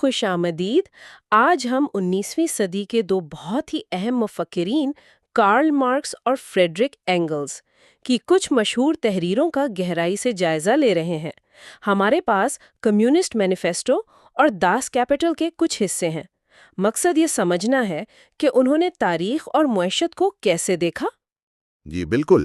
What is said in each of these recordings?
خوش آمدید۔ آج ہم 19ویں صدی کے دو بہت ہی اہم مفکرین کارل مارکس اور فریڈرک اینگلز کی کچھ مشہور تحریروں کا گہرائی سے جائزہ لے رہے ہیں۔ ہمارے پاس کمیونسٹ مینیفیسٹو اور داس کیپٹل کے کچھ حصے ہیں۔ مقصد یہ سمجھنا ہے کہ انہوں نے تاریخ اور معیشت کو کیسے دیکھا۔ جی بالکل،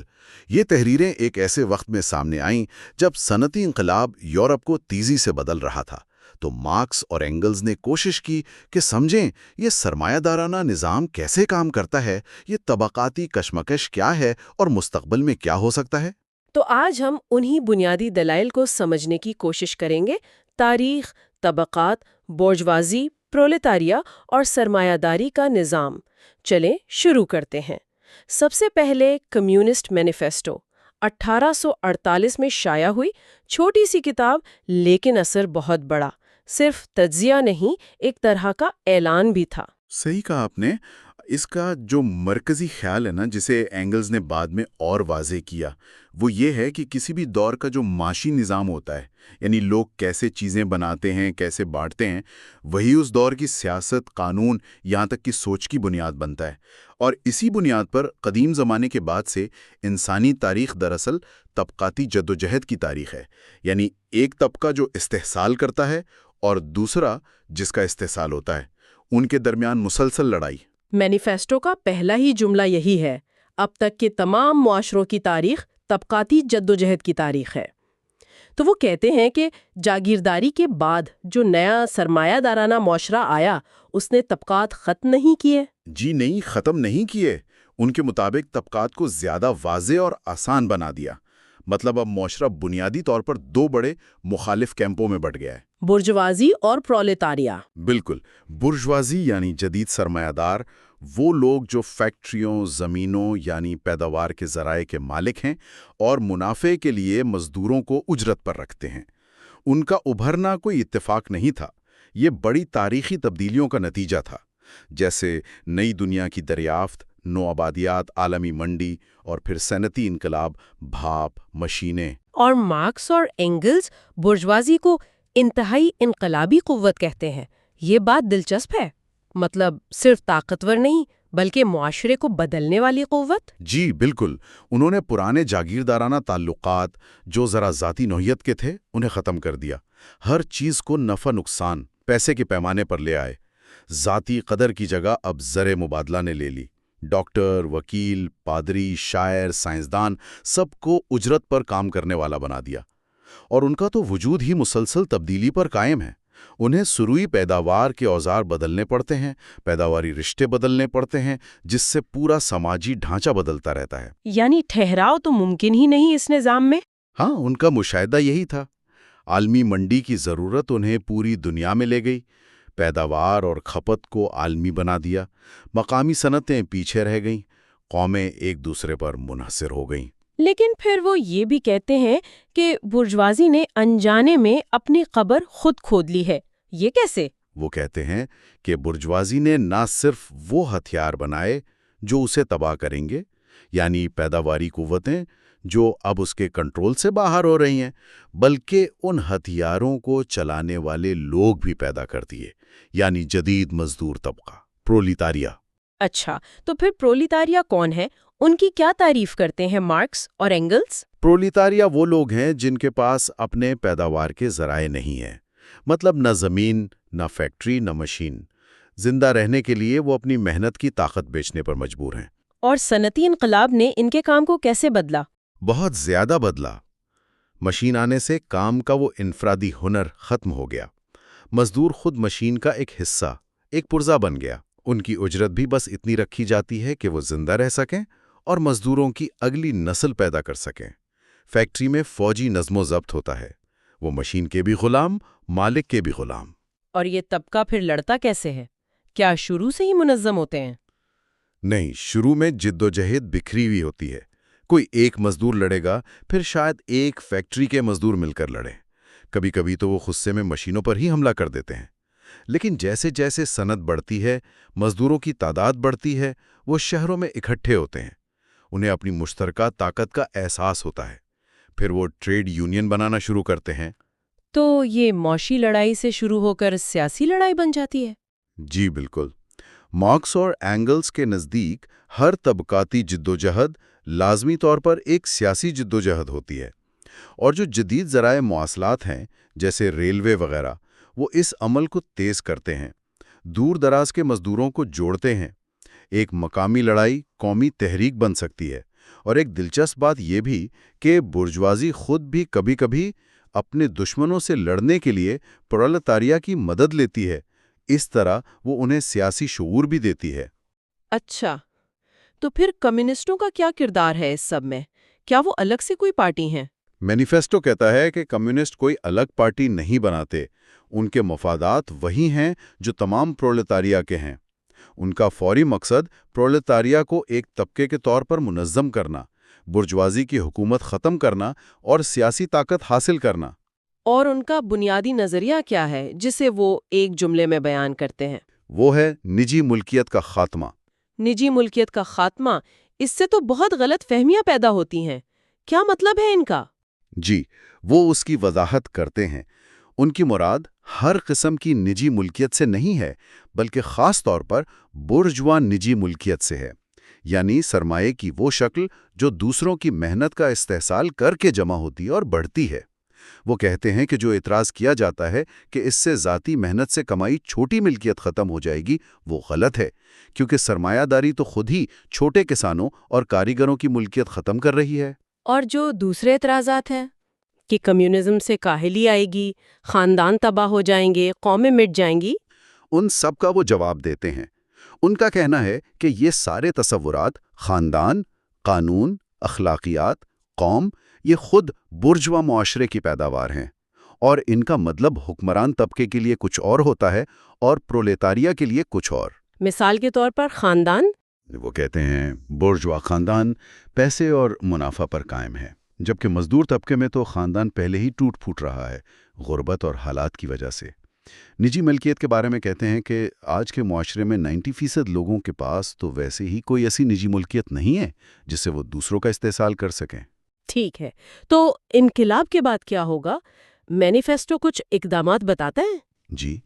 یہ تحریریں ایک ایسے وقت میں سامنے آئیں جب صنعتی انقلاب یورپ کو تیزی سے بدل رہا تھا، تو مارکس اور اینگلز نے کوشش کی کہ سمجھیں یہ سرمایہ دارانہ نظام کیسے کام کرتا ہے، یہ طبقاتی کشمکش کیا ہے اور مستقبل میں کیا ہو سکتا ہے۔ تو آج ہم انہی بنیادی دلائل کو سمجھنے کی کوشش کریں گے: تاریخ، طبقات، بورژوازی، پرولتاریہ اور سرمایہ داری کا نظام۔ چلیں شروع کرتے ہیں۔ سب سے پہلے کمیونسٹ مینیفیسٹو 1848 میں شائع ہوئی، چھوٹی سی کتاب لیکن اثر بہت بڑا۔ صرف تجزیہ نہیں، ایک طرح کا اعلان بھی تھا۔ صحیح کہا آپ نے۔ اس کا جو مرکزی خیال ہے نا، جسے اینگلز نے بعد میں اور واضح کیا، وہ یہ ہے کہ کسی بھی دور کا جو معاشی نظام ہوتا ہے، یعنی لوگ کیسے چیزیں بناتے ہیں، کیسے بانٹتے ہیں، وہی اس دور کی سیاست، قانون، یہاں تک کہ سوچ کی بنیاد بنتا ہے۔ اور اسی بنیاد پر قدیم زمانے کے بعد سے انسانی تاریخ دراصل طبقاتی جدوجہد کی تاریخ ہے، یعنی ایک طبقہ جو استحصال کرتا ہے اور دوسرا جس کا استحصال ہوتا ہے، ان کے درمیان مسلسل لڑائی۔ مینیفیسٹو کا پہلا ہی جملہ یہی ہے: اب تک کے تمام معاشروں کی تاریخ طبقاتی جدوجہد کی تاریخ ہے۔ تو وہ کہتے ہیں کہ جاگیرداری کے بعد جو نیا سرمایہ دارانہ معاشرہ آیا، اس نے طبقات ختم نہیں کیے۔ جی نہیں، ختم نہیں کیے۔ ان کے مطابق طبقات کو زیادہ واضح اور آسان بنا دیا۔ مطلب اب معاشرہ بنیادی طور پر دو بڑے مخالف کیمپوں میں بٹ گیا ہے: برجوازی اور پرولتاریہ۔ بالکل، برجوازی یعنی جدید سرمایہ دار، وہ لوگ جو فیکٹریوں، زمینوں یعنی پیداوار کے ذرائع کے مالک ہیں اور منافع کے لیے مزدوروں کو اجرت پر رکھتے ہیں۔ ان کا ابھرنا کوئی اتفاق نہیں تھا، یہ بڑی تاریخی تبدیلیوں کا نتیجہ تھا، جیسے نئی دنیا کی دریافت، نوآبادیات، عالمی منڈی اور پھر صنعتی انقلاب، بھاپ، مشینیں۔ اور مارکس اور اینگلز برجوازی کو انتہائی انقلابی قوت کہتے ہیں۔ یہ بات دلچسپ ہے، مطلب صرف طاقتور نہیں بلکہ معاشرے کو بدلنے والی قوت۔ جی بالکل، انہوں نے پرانے جاگیردارانہ تعلقات جو ذرا ذاتی نوعیت کے تھے انہیں ختم کر دیا۔ ہر چیز کو نفع نقصان، پیسے کے پیمانے پر لے آئے۔ ذاتی قدر کی جگہ اب زر مبادلہ نے لے لی۔ ڈاکٹر، وکیل، پادری، شاعر، سائنسدان، سب کو اجرت پر کام کرنے والا بنا دیا۔ اور ان کا تو وجود ہی مسلسل تبدیلی پر قائم ہے۔ انہیں سروئی پیداوار کے اوزار بدلنے پڑتے ہیں، پیداواری رشتے بدلنے پڑتے ہیں، جس سے پورا سماجی ڈھانچہ بدلتا رہتا ہے۔ یعنی ٹھہراؤ تو ممکن ہی نہیں اس نظام میں۔ ہاں، ان کا مشاہدہ یہی تھا۔ عالمی منڈی کی ضرورت انہیں پوری دنیا میں لے گئی، پیداوار اور کھپت کو عالمی بنا دیا، مقامی صنعتیں پیچھے رہ گئیں، قومیں ایک دوسرے پر منحصر ہو گئیں۔ لیکن پھر وہ یہ بھی کہتے ہیں کہ برجوازی نے انجانے میں اپنی قبر خود کھود لی ہے۔ یہ کیسے؟ وہ کہتے ہیں کہ برجوازی نے نہ صرف وہ ہتھیار بنائے جو اسے تباہ کریں گے، یعنی پیداواری قوتیں جو اب اس کے کنٹرول سے باہر ہو رہی ہیں، بلکہ ان ہتھیاروں کو چلانے والے لوگ بھی پیدا کر دیے، یعنی جدید مزدور طبقہ، پرولتاریہ۔ اچھا، تو پھر پرولتاریہ کون ہے؟ ان کی کیا تعریف کرتے ہیں مارکس اور اینگلز؟ پرولتاریہ وہ لوگ ہیں جن کے پاس اپنے پیداوار کے ذرائع نہیں ہیں، مطلب نہ زمین، نہ فیکٹری، نہ مشین۔ زندہ رہنے کے لیے وہ اپنی محنت کی طاقت بیچنے پر مجبور ہیں۔ اور صنعتی انقلاب نے ان کے کام کو کیسے بدلا؟ بہت زیادہ بدلا۔ مشین آنے سے کام کا وہ انفرادی ہنر ختم ہو گیا۔ مزدور خود مشین کا ایک حصہ، ایک پرزہ بن گیا۔ ان کی اجرت بھی بس اتنی رکھی جاتی ہے کہ وہ زندہ رہ سکیں اور مزدوروں کی اگلی نسل پیدا کر سکیں۔ فیکٹری میں فوجی نظم و ضبط ہوتا ہے، وہ مشین کے بھی غلام، مالک کے بھی غلام۔ اور یہ طبقہ پھر لڑتا کیسے ہے؟ کیا شروع سے ہی منظم ہوتے ہیں؟ نہیں، شروع میں جد و جہد بکھری ہوئی ہوتی ہے۔ کوئی ایک مزدور لڑے گا، پھر شاید ایک فیکٹری کے مزدور مل کر لڑیں۔ کبھی کبھی تو وہ غصے میں مشینوں پر ہی حملہ کر دیتے ہیں۔ لیکن جیسے جیسے صنعت بڑھتی ہے، مزدوروں کی تعداد بڑھتی ہے، وہ شہروں میں اکٹھے ہوتے ہیں۔ انہیں اپنی مشترکہ طاقت کا احساس ہوتا ہے۔ پھر وہ ٹریڈ یونین بنانا شروع کرتے ہیں۔ تو یہ معاشی لڑائی سے شروع ہو کر سیاسی لڑائی بن جاتی ہے؟ جی بالکل۔ مارکس اور اینگلز کے نزدیک ہر طبقاتی جدوجہد لازمی طور پر ایک سیاسی جدوجہد ہوتی ہے، اور جو جدید ذرائع مواصلات ہیں جیسے ریلوے وغیرہ، وہ اس عمل کو تیز کرتے ہیں، دور دراز کے مزدوروں کو جوڑتے ہیں۔ ایک مقامی لڑائی قومی تحریک بن سکتی ہے، اور ایک دلچسپ بات یہ بھی کہ برجوازی خود بھی کبھی کبھی اپنے دشمنوں سے لڑنے کے لیے پرولتاریہ کی مدد لیتی ہے۔ اس طرح وہ انہیں سیاسی شعور بھی دیتی ہے۔ اچھا، تو پھر کمیونسٹوں کا کیا کردار ہے اس سب میں؟ کیا وہ الگ سے کوئی پارٹی ہیں؟ مینیفیسٹو کہتا ہے کہ کمیونسٹ کوئی الگ پارٹی نہیں بناتے، ان کے مفادات وہی ہیں جو تمام پرولتاریہ کے ہیں۔ ان کا فوری مقصد پرولتاریہ کو ایک طبقے کے طور پر منظم کرنا، برجوازی کی حکومت ختم کرنا اور سیاسی طاقت حاصل کرنا۔ اور ان کا بنیادی نظریہ کیا ہے جسے وہ ایک جملے میں بیان کرتے ہیں؟ وہ ہے نجی ملکیت کا خاتمہ۔ نجی ملکیت کا خاتمہ، اس سے تو بہت غلط فہمیاں پیدا ہوتی ہیں۔ کیا مطلب ہے ان کا؟ جی، وہ اس کی وضاحت کرتے ہیں۔ ان کی مراد ہر قسم کی نجی ملکیت سے نہیں ہے، بلکہ خاص طور پر برجوا نجی ملکیت سے ہے، یعنی سرمایے کی وہ شکل جو دوسروں کی محنت کا استحصال کر کے جمع ہوتی اور بڑھتی ہے۔ وہ کہتے ہیں کہ جو اعتراض کیا جاتا ہے کہ اس سے ذاتی محنت سے کمائی چھوٹی ملکیت ختم ہو جائے گی، وہ غلط ہے، کیونکہ سرمایہ داری تو خود ہی چھوٹے کسانوں اور کاریگروں کی ملکیت ختم کر رہی ہے۔ اور جو دوسرے اعتراضات ہیں کہ کمیونزم سے کاہلی آئے گی، خاندان تباہ ہو جائیں گے، قومیں مٹ جائیں گی، ان سب کا وہ جواب دیتے ہیں۔ ان کا کہنا ہے کہ یہ سارے تصورات، خاندان، قانون، اخلاقیات، قوم، یہ خود برجوا معاشرے کی پیداوار ہیں، اور ان کا مطلب حکمران طبقے کے لیے کچھ اور ہوتا ہے اور پرولتاریہ کے لیے کچھ اور۔ مثال کے طور پر خاندان؟ وہ کہتے ہیں برجوا خاندان پیسے اور منافع پر قائم ہے، جبکہ مزدور طبقے میں تو خاندان پہلے ہی ٹوٹ پھوٹ رہا ہے، غربت اور حالات کی وجہ سے۔ نجی ملکیت کے بارے میں کہتے ہیں کہ آج کے معاشرے میں 90% لوگوں کے پاس تو ویسے ہی کوئی ایسی نجی ملکیت نہیں ہے جس سے وہ دوسروں کا استحصال کر سکیں۔ ٹھیک ہے، تو انقلاب کے بعد کیا ہوگا؟ مینیفیسٹو کچھ اقدامات بتاتا ہے؟ جی،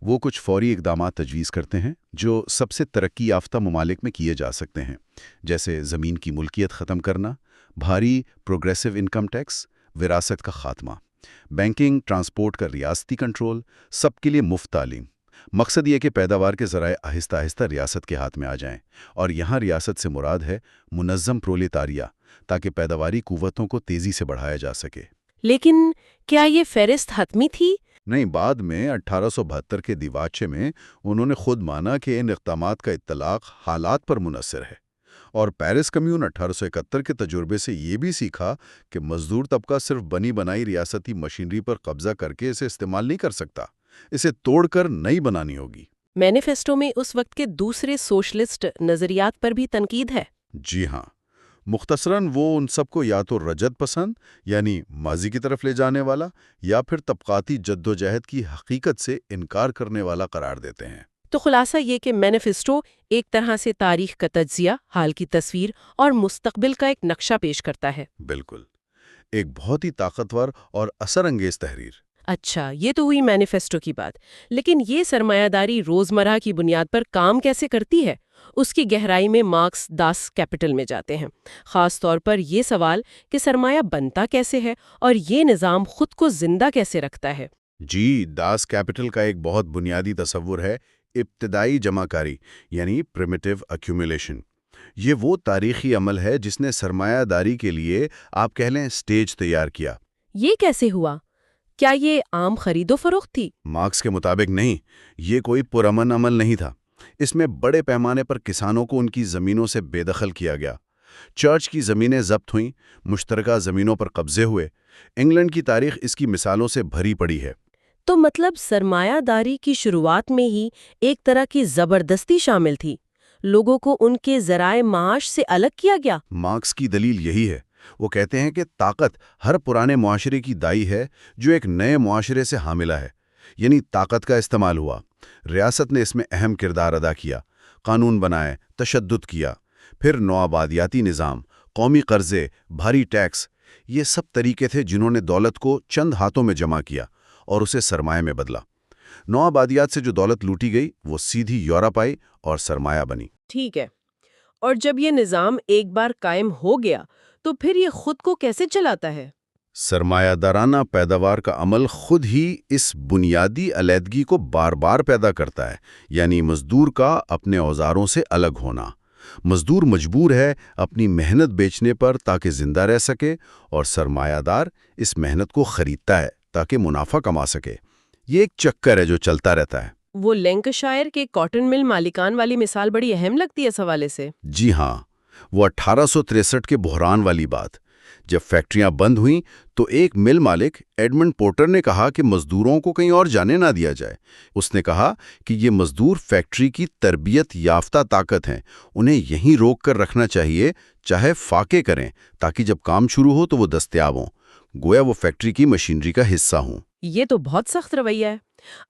وہ کچھ فوری اقدامات تجویز کرتے ہیں جو سب سے ترقی یافتہ ممالک میں کیے جا سکتے ہیں، جیسے زمین کی ملکیت ختم کرنا، بھاری پروگریسو انکم ٹیکس، وراثت کا خاتمہ، بینکنگ، ٹرانسپورٹ کا ریاستی کنٹرول، سب کے لیے مفت تعلیم۔ مقصد یہ کہ پیداوار کے ذرائع آہستہ آہستہ ریاست کے ہاتھ میں آ جائیں، اور یہاں ریاست سے مراد ہے منظم پرولتاریہ، تاکہ پیداواری قوتوں کو تیزی سے بڑھایا جا سکے۔ لیکن کیا یہ فہرست حتمی تھی؟ نہیں، بعد میں 1872 کے دیواچے میں انہوں نے خود مانا کہ ان اقدامات کا اطلاق حالات پر منحصر ہے، اور پیرس کمیون 1871 کے تجربے سے یہ بھی سیکھا کہ مزدور طبقہ صرف بنی بنائی ریاستی مشینری پر قبضہ کر کے اسے استعمال نہیں کر سکتا، اسے توڑ کر نئی بنانی ہوگی۔ مینیفیسٹو میں اس وقت کے دوسرے سوشلسٹ نظریات پر بھی تنقید ہے۔ جی ہاں، مختصراً وہ ان سب کو یا تو رجعت پسند یعنی ماضی کی طرف لے جانے والا، یا پھر طبقاتی جدوجہد کی حقیقت سے انکار کرنے والا قرار دیتے ہیں۔ تو خلاصہ یہ کہ مینیفیسٹو ایک طرح سے تاریخ کا تجزیہ، حال کی تصویر اور مستقبل کا ایک نقشہ پیش کرتا ہے۔ بالکل، ایک بہت ہی طاقتور اور اثر انگیز تحریر۔ اچھا، یہ تو ہوئی مینیفیسٹو کی بات، لیکن یہ سرمایہ داری روزمرہ کی بنیاد پر کام کیسے کرتی ہے؟ اس کی گہرائی میں مارکس داس کیپٹل میں جاتے ہیں، خاص طور پر یہ سوال کہ سرمایہ بنتا کیسے ہے اور یہ نظام خود کو زندہ کیسے رکھتا ہے۔ جی، داس کیپٹل کا ایک بہت بنیادی تصور ہے ابتدائی جمع کاری، یعنی پریمیٹیو ایکیومولیشن۔ یہ وہ تاریخی عمل ہے جس نے سرمایہ داری کے لیے آپ کہہ لیں سٹیج تیار کیا۔ یہ کیسے ہوا؟ کیا یہ عام خرید و فروخت تھی؟ مارکس کے مطابق نہیں، یہ کوئی پرامن عمل نہیں تھا۔ اس میں بڑے پیمانے پر کسانوں کو ان کی زمینوں سے بے دخل کیا گیا، چرچ کی زمینیں ضبط ہوئیں، مشترکہ زمینوں پر قبضے ہوئے۔ انگلینڈ کی تاریخ اس کی مثالوں سے بھری پڑی ہے۔ تو مطلب سرمایہ داری کی شروعات میں ہی ایک طرح کی زبردستی شامل تھی، لوگوں کو ان کے ذرائع معاش سے الگ کیا گیا۔ مارکس کی دلیل یہی ہے۔ وہ کہتے ہیں کہ طاقت ہر پرانے معاشرے کی دائی ہے جو ایک نئے معاشرے سے حاملہ ہے، یعنی طاقت کا استعمال ہوا۔ ریاست نے اس میں اہم کردار ادا کیا، قانون بنائے، تشدد کیا، پھر نوآبادیاتی نظام، قومی قرضے، بھاری ٹیکس، یہ سب طریقے تھے جنہوں نے دولت کو چند ہاتھوں میں جمع کیا اور اسے سرمایہ میں بدلا۔ نو آبادیات سے جو دولت لوٹی گئی وہ سیدھی یورپ آئی اور سرمایہ بنی۔ ٹھیک ہے، اور جب یہ نظام ایک بار قائم ہو گیا تو پھر یہ خود کو کیسے چلاتا ہے؟ سرمایہ دارانہ پیداوار کا عمل خود ہی اس بنیادی علیحدگی کو بار بار پیدا کرتا ہے، یعنی مزدور کا اپنے اوزاروں سے الگ ہونا۔ مزدور مجبور ہے اپنی محنت بیچنے پر تاکہ زندہ رہ سکے، اور سرمایہ دار اس محنت کو خریدتا ہے تاکہ منافع کما سکے۔ یہ ایک چکر ہے جو چلتا رہتا ہے۔ وہ لینکشائر کے کاٹن مل مالکان والی مثال بڑی اہم لگتی ہے اس حوالے سے۔ جی ہاں، وہ 1863 کے بحران والی بات۔ جب فیکٹریاں بند ہوئیں تو ایک مل مالک ایڈمنڈ پورٹر نے کہا کہ مزدوروں کو کہیں اور جانے نہ دیا جائے۔ اس نے کہا کہ یہ مزدور فیکٹری کی تربیت یافتہ طاقت ہیں، انہیں یہیں روک کر رکھنا چاہیے، چاہے فاقے کریں، تاکہ جب کام شروع ہو تو وہ دستیاب ہوں، گویا وہ فیکٹری کی مشینری کا حصہ ہوں۔ یہ تو بہت سخت رویہ ہے۔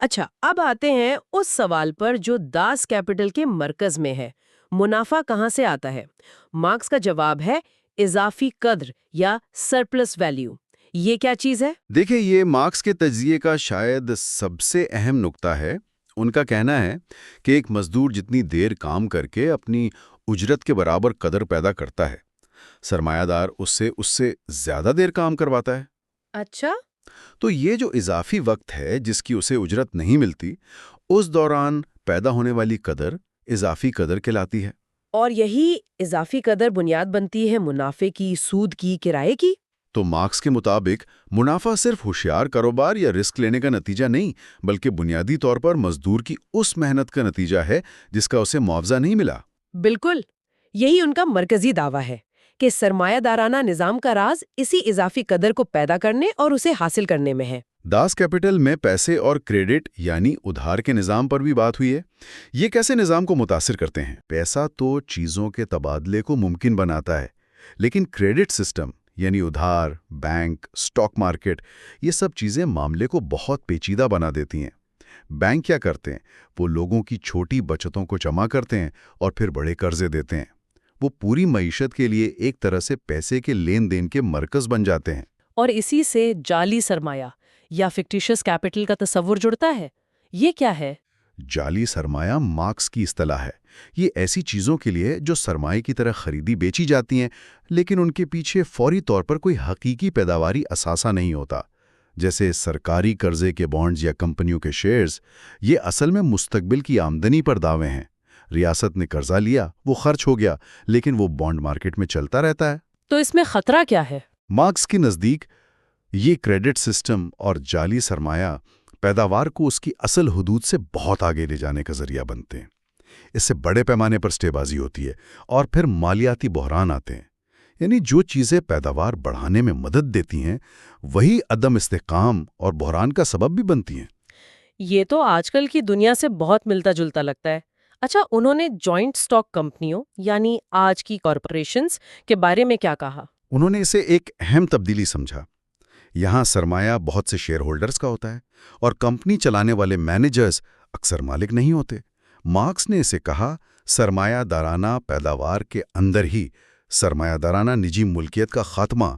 اچھا، اب آتے ہیں اس سوال پر جو داس کیپٹل کے مرکز میں ہے، منافع کہاں سے آتا ہے؟ مارکس کا جواب ہے اضافی قدر یا سرپلس ویلیو۔ یہ کیا چیز ہے؟ دیکھیں، یہ مارکس کے تجزیے کا شاید سب سے اہم نقطہ ہے۔ ان کا کہنا ہے کہ ایک مزدور جتنی دیر کام کر کے اپنی اجرت کے برابر قدر پیدا کرتا ہے، سرمایہ دار اس سے زیادہ دیر کام کرواتا ہے۔ اچھا، تو یہ جو اضافی وقت ہے جس کی اسے اجرت نہیں ملتی، اس دوران پیدا ہونے والی قدر اضافی قدر کہلاتی ہے۔ اور یہی اضافی قدر بنیاد بنتی ہے منافع کی، سود کی، کرائے کی۔ تو مارکس کے مطابق منافع صرف ہوشیار کاروبار یا رسک لینے کا نتیجہ نہیں، بلکہ بنیادی طور پر مزدور کی اس محنت کا نتیجہ ہے جس کا اسے معاوضہ نہیں ملا۔ بالکل، یہی ان کا مرکزی دعویٰ ہے کہ سرمایہ دارانہ نظام کا راز اسی اضافی قدر کو پیدا کرنے اور اسے حاصل کرنے میں ہے۔ داس کیپٹل میں پیسے اور کریڈٹ یعنی ادھار کے نظام پر بھی بات ہوئی ہے۔ یہ کیسے نظام کو متاثر کرتے ہیں؟ پیسہ تو چیزوں کے تبادلے کو ممکن بناتا ہے، لیکن کریڈٹ سسٹم یعنی ادھار، بینک، سٹاک مارکیٹ، یہ سب چیزیں معاملے کو بہت پیچیدہ بنا دیتی ہیں۔ بینک کیا کرتے ہیں؟ وہ لوگوں کی چھوٹی بچتوں کو جمع کرتے ہیں اور پھر بڑے قرضے دیتے ہیں۔ وہ پوری معیشت کے لیے ایک طرح سے پیسے کے لین دین کے مرکز بن جاتے ہیں۔ اور اسی سے جعلی سرمایہ یا فکٹیشس کیپٹل کا تصور جڑتا ہے۔ یہ کیا ہے؟ جعلی سرمایہ مارکس کی اصطلاح ہے۔ یہ ایسی چیزوں کے لیے جو سرمایہ کی طرح خریدی بیچی جاتی ہیں، لیکن ان کے پیچھے فوری طور پر کوئی حقیقی پیداواری اثاثہ نہیں ہوتا، جیسے سرکاری قرضے کے بانڈز یا کمپنیوں کے شیئرز۔ یہ اصل میں مستقبل کی آمدنی پر دعوے ہیں۔ ریاست نے قرضہ لیا، وہ خرچ ہو گیا، لیکن وہ بانڈ مارکیٹ میں چلتا رہتا ہے۔ تو اس میں خطرہ کیا ہے؟ مارکس کے نزدیک یہ کریڈٹ سسٹم اور جعلی سرمایہ پیداوار کو اس کی اصل حدود سے بہت آگے لے جانے کا ذریعہ بنتے ہیں۔ اس سے بڑے پیمانے پر اسٹے بازی ہوتی ہے اور پھر مالیاتی بحران آتے ہیں۔ یعنی جو چیزیں پیداوار بڑھانے میں مدد دیتی ہیں، وہی عدم استحکام اور بحران کا سبب بھی بنتی ہیں۔ یہ تو آج کل کی دنیا سے بہت ملتا جلتا لگتا ہے۔ اچھا، انہوں نے جوائنٹ سٹاک کمپنیوں یعنی آج کی کارپوریشنز کے بارے میں کیا کہا؟ انہوں نے اسے ایک اہم تبدیلی سمجھا۔ یہاں سرمایہ بہت سے شیئر ہولڈرز کا ہوتا ہے اور کمپنی چلانے والے مینیجرز اکثر مالک نہیں ہوتے۔ مارکس نے اسے کہا، سرمایہ دارانہ پیداوار کے اندر ہی سرمایہ دارانہ نجی ملکیت کا خاتمہ۔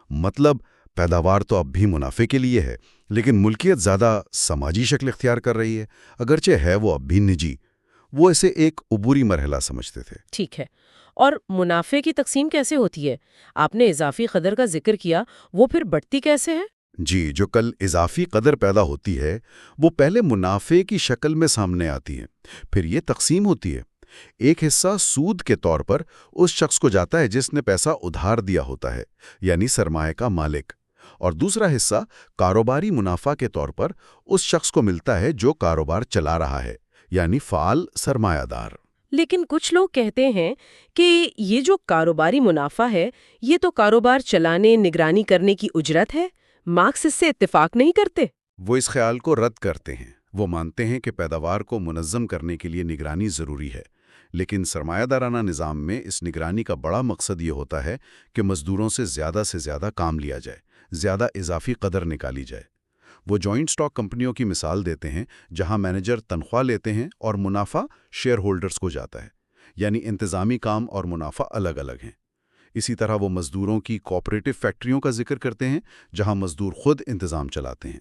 مطلب پیداوار تو اب بھی منافع کے لیے ہے، لیکن ملکیت زیادہ سماجی شکل اختیار کر رہی ہے، اگرچہ ہے وہ اب بھی نجی۔ وہ اسے ایک عبوری مرحلہ سمجھتے تھے۔ ٹھیک ہے، اور منافع کی تقسیم کیسے ہوتی ہے؟ آپ نے اضافی قدر کا ذکر کیا، وہ پھر بڑھتی کیسے ہے؟ جی، جو کل اضافی قدر پیدا ہوتی ہے وہ پہلے منافع کی شکل میں سامنے آتی ہے، پھر یہ تقسیم ہوتی ہے۔ ایک حصہ سود کے طور پر اس شخص کو جاتا ہے جس نے پیسہ ادھار دیا ہوتا ہے، یعنی سرمایہ کا مالک، اور دوسرا حصہ کاروباری منافع کے طور پر اس شخص کو ملتا ہے جو کاروبار چلا رہا ہے، یعنی فعال سرمایہ دار۔ لیکن کچھ لوگ کہتے ہیں کہ یہ جو کاروباری منافع ہے، یہ تو کاروبار چلانے، نگرانی کرنے کی اجرت ہے۔ مارکس اس سے اتفاق نہیں کرتے۔ وہ اس خیال کو رد کرتے ہیں۔ وہ مانتے ہیں کہ پیداوار کو منظم کرنے کے لیے نگرانی ضروری ہے، لیکن سرمایہ دارانہ نظام میں اس نگرانی کا بڑا مقصد یہ ہوتا ہے کہ مزدوروں سے زیادہ کام لیا جائے، زیادہ اضافی قدر نکالی جائے۔ وہ جوائنٹ سٹاک کمپنیوں کی مثال دیتے ہیں جہاں مینیجر تنخواہ لیتے ہیں اور منافع شیئر ہولڈرز کو جاتا ہے، یعنی انتظامی کام اور منافع الگ الگ ہیں۔ اسی طرح وہ مزدوروں کی کوآپریٹو فیکٹریوں کا ذکر کرتے ہیں جہاں مزدور خود انتظام چلاتے ہیں۔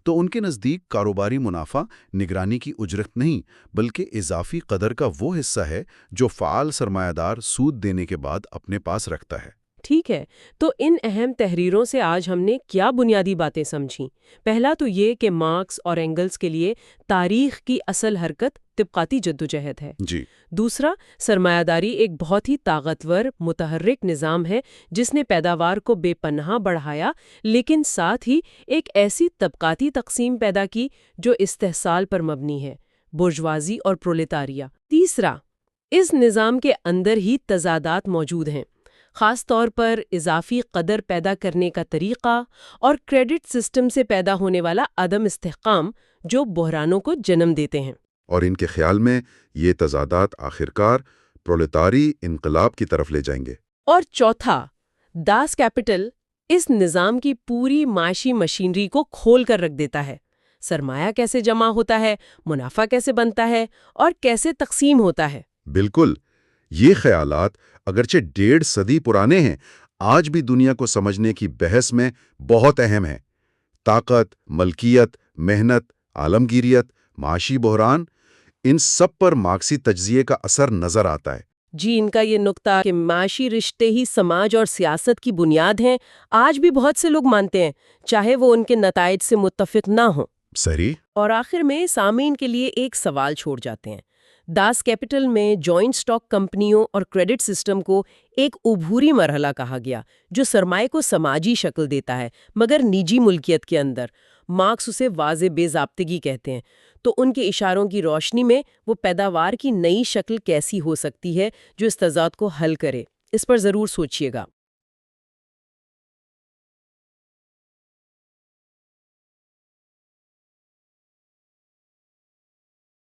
تو ان کے نزدیک کاروباری منافع نگرانی کی اجرت نہیں بلکہ اضافی قدر کا وہ حصہ ہے جو فعال سرمایہ دار سود دینے کے بعد اپنے پاس رکھتا ہے۔ ٹھیک ہے، تو ان اہم تحریروں سے آج ہم نے کیا بنیادی باتیں سمجھیں؟ پہلا تو یہ کہ مارکس اور اینگلز کے لیے تاریخ کی اصل حرکت طبقاتی جدوجہد ہے۔ جی، دوسرا، سرمایہ داری ایک بہت ہی طاقتور متحرک نظام ہے جس نے پیداوار کو بے پناہ بڑھایا، لیکن ساتھ ہی ایک ایسی طبقاتی تقسیم پیدا کی جو استحصال پر مبنی ہے، بورژوازی اور پرولتاریہ۔ تیسرا، اس نظام کے اندر ہی تضادات موجود ہیں، خاص طور پر اضافی قدر پیدا کرنے کا طریقہ اور کریڈٹ سسٹم سے پیدا ہونے والا عدم استحکام جو بحرانوں کو جنم دیتے ہیں۔ اور ان کے خیال میں یہ تضادات آخرکار پرولتاری انقلاب کی طرف لے جائیں گے۔ اور چوتھا، داس کیپٹل اس نظام کی پوری معاشی مشینری کو کھول کر رکھ دیتا ہے۔ سرمایہ کیسے جمع ہوتا ہے، منافع کیسے بنتا ہے اور کیسے تقسیم ہوتا ہے۔ بالکل، یہ خیالات اگرچہ 1.5 صدی پرانے ہیں، آج بھی دنیا کو سمجھنے کی بحث میں بہت اہم ہیں۔ طاقت، ملکیت، محنت، عالمگیریت، معاشی بحران، ان سب پر مارکسی تجزیے کا اثر نظر آتا ہے۔ جی، ان کا یہ نقطہ کہ معاشی رشتے ہی سماج اور سیاست کی بنیاد ہیں، آج بھی بہت سے لوگ مانتے ہیں، چاہے وہ ان کے نتائج سے متفق نہ ہوں۔ صحیح۔ اور آخر میں سامعین کے لیے ایک سوال چھوڑ جاتے ہیں۔ داس کیپٹل میں جوائنٹ سٹاک کمپنیوں اور کریڈٹ سسٹم کو ایک عبوری مرحلہ کہا گیا جو سرمائے کو سماجی شکل دیتا ہے مگر نجی ملکیت کے اندر۔ مارکس اسے واضح بے ضابطگی کہتے ہیں۔ تو ان کے اشاروں کی روشنی میں وہ پیداوار کی نئی شکل کیسی ہو سکتی ہے جو اس تضاد کو حل کرے؟ اس پر ضرور سوچئے گا۔